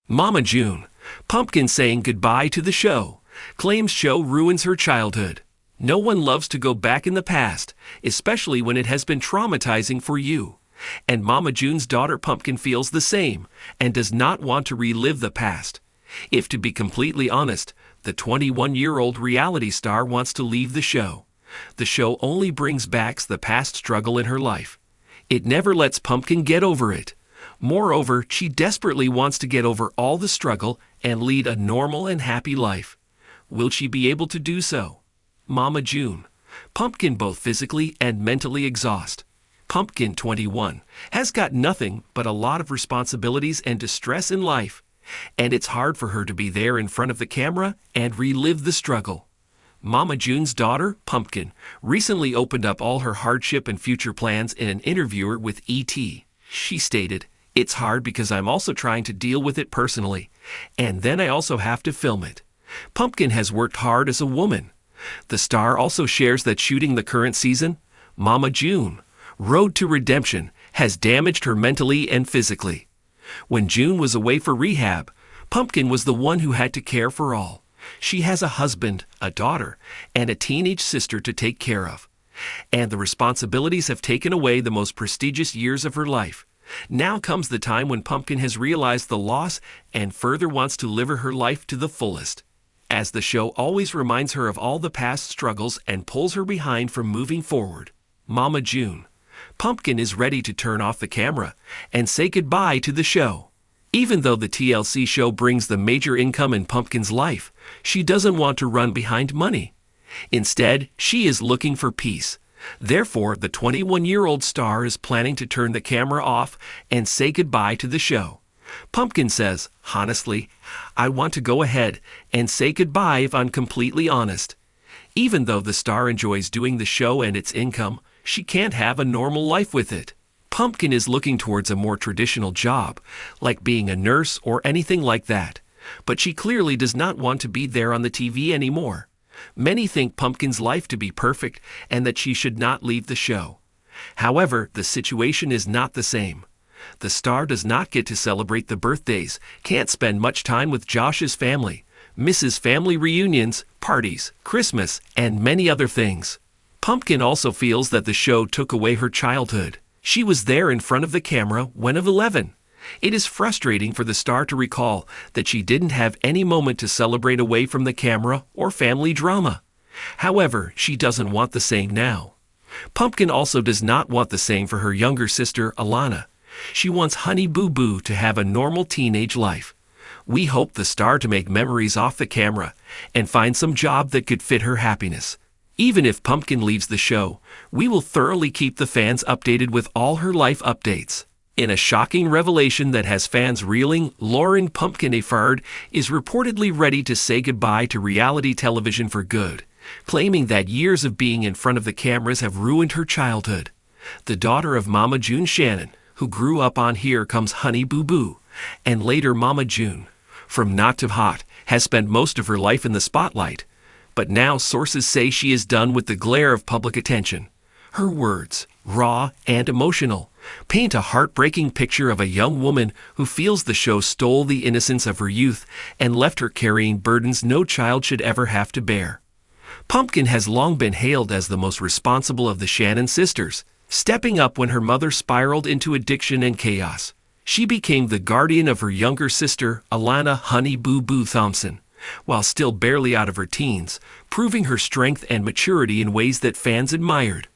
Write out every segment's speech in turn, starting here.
Mama June, Pumpkin saying goodbye to the show, claims show ruins her childhood. No one loves to go back in the past, especially when it has been traumatizing for you. And Mama June's daughter Pumpkin feels the same and does not want to relive the past. If to be completely honest, the 21-year-old reality star wants to leave the show. The show only brings back the past struggle in her life. It never lets Pumpkin get over it. Moreover, she desperately wants to get over all the struggle and lead a normal and happy life. Will she be able to do so? Mama June, Pumpkin both physically and mentally exhaust. Pumpkin, 21, has got nothing but a lot of responsibilities and distress in life, and it's hard for her to be there in front of the camera and relive the struggle. Mama June's daughter, Pumpkin, recently opened up all her hardship and future plans in an interview with E.T. She stated, "It's hard because I'm also trying to deal with it personally, and then I also have to film it." Pumpkin has worked hard as a woman. The star also shares that shooting the current season, Mama June, Road to Redemption, has damaged her mentally and physically. When June was away for rehab, Pumpkin was the one who had to care for all. She has a husband, a daughter, and a teenage sister to take care of. And the responsibilities have taken away the most prestigious years of her life. Now comes the time when Pumpkin has realized the loss and further wants to live her life to the fullest. As the show always reminds her of all the past struggles and pulls her behind from moving forward. Mama June, Pumpkin is ready to turn off the camera and say goodbye to the show. Even though the TLC show brings the major income in Pumpkin's life, she doesn't want to run behind money. Instead, she is looking for peace. Therefore, the 21-year-old star is planning to turn the camera off and say goodbye to the show. Pumpkin says, "Honestly, I want to go ahead and say goodbye if I'm completely honest." Even though the star enjoys doing the show and its income, she can't have a normal life with it. Pumpkin is looking towards a more traditional job, like being a nurse or anything like that. But she clearly does not want to be there on the TV anymore. Many think Pumpkin's life to be perfect and that she should not leave the show. However, the situation is not the same. The star does not get to celebrate the birthdays, can't spend much time with Josh's family, misses family reunions, parties, Christmas, and many other things. Pumpkin also feels that the show took away her childhood. She was there in front of the camera when of 11. It is frustrating for the star to recall that she didn't have any moment to celebrate away from the camera or family drama. However, she doesn't want the same now. Pumpkin also does not want the same for her younger sister, Alana. She wants Honey Boo Boo to have a normal teenage life. We hope the star to make memories off the camera and find some job that could fit her happiness. Even if Pumpkin leaves the show, we will thoroughly keep the fans updated with all her life updates. In a shocking revelation that has fans reeling, Lauren Pumpkin Efard is reportedly ready to say goodbye to reality television for good, claiming that years of being in front of the cameras have ruined her childhood. The daughter of Mama June, Shannon, who grew up on Here Comes Honey Boo Boo, and later Mama June, from Not to Hot, has spent most of her life in the spotlight. But now sources say she is done with the glare of public attention. Her words, raw and emotional, paint a heartbreaking picture of a young woman who feels the show stole the innocence of her youth and left her carrying burdens no child should ever have to bear. Pumpkin has long been hailed as the most responsible of the Shannon sisters, stepping up when her mother spiraled into addiction and chaos. She became the guardian of her younger sister, Alana Honey Boo Boo Thompson, while still barely out of her teens, proving her strength and maturity in ways that fans admired.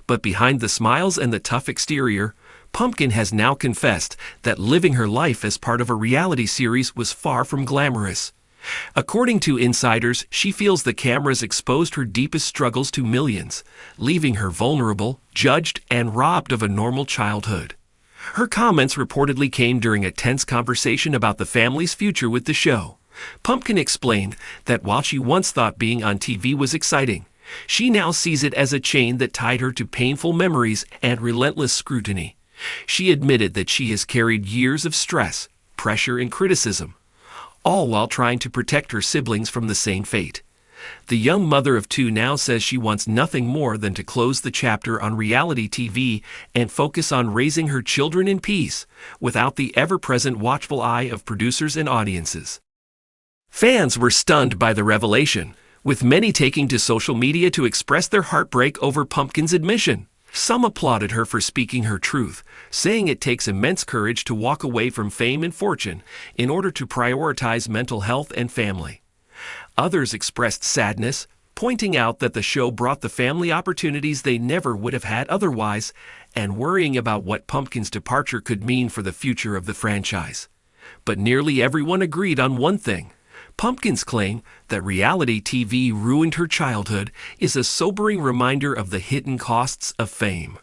But behind the smiles and the tough exterior, Pumpkin has now confessed that living her life as part of a reality series was far from glamorous. According to insiders, she feels the cameras exposed her deepest struggles to millions, leaving her vulnerable, judged, and robbed of a normal childhood. Her comments reportedly came during a tense conversation about the family's future with the show. Pumpkin explained that while she once thought being on TV was exciting, she now sees it as a chain that tied her to painful memories and relentless scrutiny. She admitted that she has carried years of stress, pressure, and criticism, all while trying to protect her siblings from the same fate. The young mother of two now says she wants nothing more than to close the chapter on reality TV and focus on raising her children in peace, without the ever-present watchful eye of producers and audiences. Fans were stunned by the revelation, with many taking to social media to express their heartbreak over Pumpkin's admission. Some applauded her for speaking her truth, saying it takes immense courage to walk away from fame and fortune in order to prioritize mental health and family. Others expressed sadness, pointing out that the show brought the family opportunities they never would have had otherwise, and worrying about what Pumpkin's departure could mean for the future of the franchise. But nearly everyone agreed on one thing. Pumpkin's claim that reality TV ruined her childhood is a sobering reminder of the hidden costs of fame.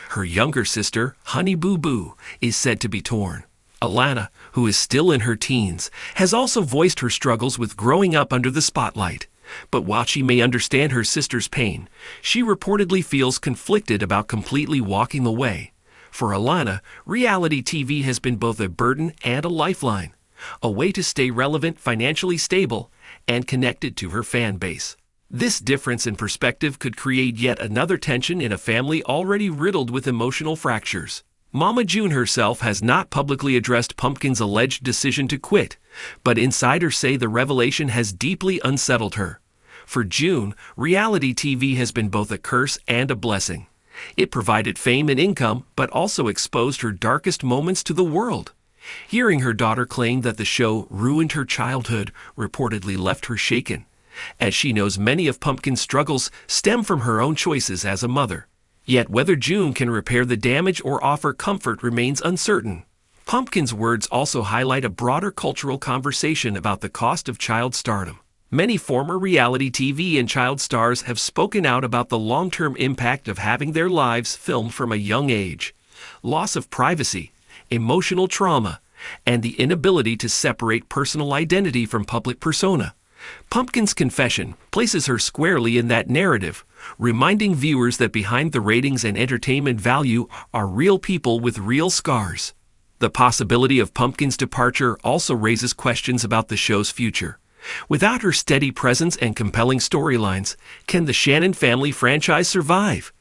Her younger sister, Honey Boo Boo, is said to be torn. Alana, who is still in her teens, has also voiced her struggles with growing up under the spotlight. But while she may understand her sister's pain, she reportedly feels conflicted about completely walking away. For Alana, reality TV has been both a burden and a lifeline, a way to stay relevant, financially stable, and connected to her fan base. This difference in perspective could create yet another tension in a family already riddled with emotional fractures. Mama June herself has not publicly addressed Pumpkin's alleged decision to quit, but insiders say the revelation has deeply unsettled her. For June, reality TV has been both a curse and a blessing. It provided fame and income, but also exposed her darkest moments to the world. Hearing her daughter claim that the show ruined her childhood reportedly left her shaken, as she knows many of Pumpkin's struggles stem from her own choices as a mother. Yet whether June can repair the damage or offer comfort remains uncertain. Pumpkin's words also highlight a broader cultural conversation about the cost of child stardom. Many former reality TV and child stars have spoken out about the long-term impact of having their lives filmed from a young age. Loss of privacy, emotional trauma, and the inability to separate personal identity from public persona. Pumpkin's confession places her squarely in that narrative, reminding viewers that behind the ratings and entertainment value are real people with real scars. The possibility of Pumpkin's departure also raises questions about the show's future. Without her steady presence and compelling storylines, can the Shannon family franchise survive?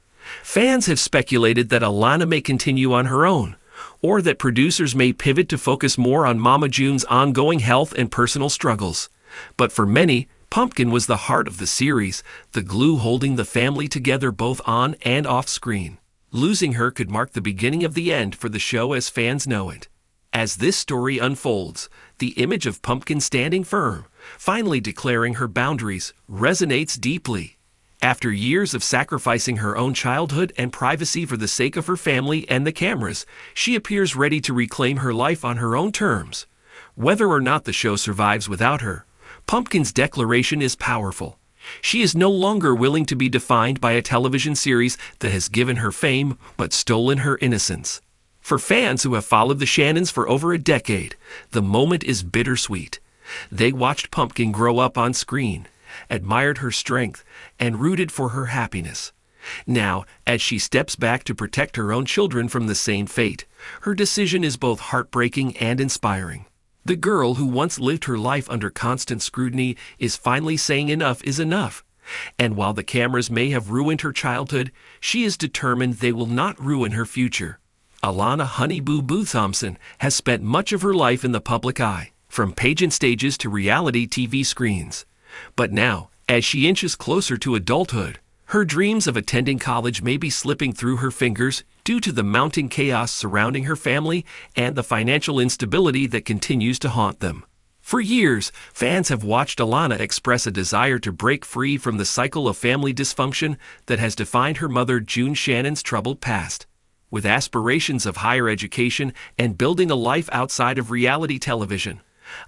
Fans have speculated that Alana may continue on her own, or that producers may pivot to focus more on Mama June's ongoing health and personal struggles. But for many, Pumpkin was the heart of the series, the glue holding the family together both on and off screen. Losing her could mark the beginning of the end for the show as fans know it. As this story unfolds, the image of Pumpkin standing firm, finally declaring her boundaries, resonates deeply. After years of sacrificing her own childhood and privacy for the sake of her family and the cameras, she appears ready to reclaim her life on her own terms. Whether or not the show survives without her, Pumpkin's declaration is powerful. She is no longer willing to be defined by a television series that has given her fame but stolen her innocence. For fans who have followed the Shannons for over a decade, the moment is bittersweet. They watched Pumpkin grow up on screen, admired her strength, and rooted for her happiness. Now, as she steps back to protect her own children from the same fate, her decision is both heartbreaking and inspiring. The girl who once lived her life under constant scrutiny is finally saying enough is enough. And while the cameras may have ruined her childhood, she is determined they will not ruin her future. Alana Honey Boo Boo Thompson has spent much of her life in the public eye, from pageant stages to reality TV screens. But now, as she inches closer to adulthood, her dreams of attending college may be slipping through her fingers due to the mounting chaos surrounding her family and the financial instability that continues to haunt them. For years, fans have watched Alana express a desire to break free from the cycle of family dysfunction that has defined her mother June Shannon's troubled past. With aspirations of higher education and building a life outside of reality television,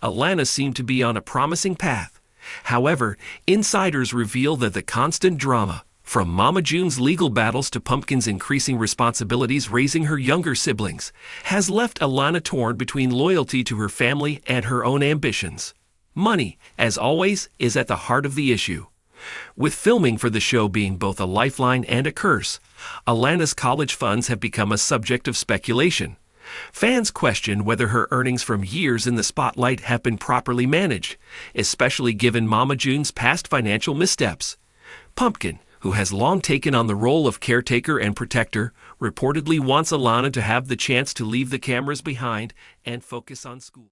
Alana seemed to be on a promising path. However, insiders reveal that the constant drama, from Mama June's legal battles to Pumpkin's increasing responsibilities raising her younger siblings, has left Alana torn between loyalty to her family and her own ambitions. Money, as always, is at the heart of the issue. With filming for the show being both a lifeline and a curse, Alana's college funds have become a subject of speculation. Fans question whether her earnings from years in the spotlight have been properly managed, especially given Mama June's past financial missteps. Pumpkin, who has long taken on the role of caretaker and protector, reportedly wants Alana to have the chance to leave the cameras behind and focus on school.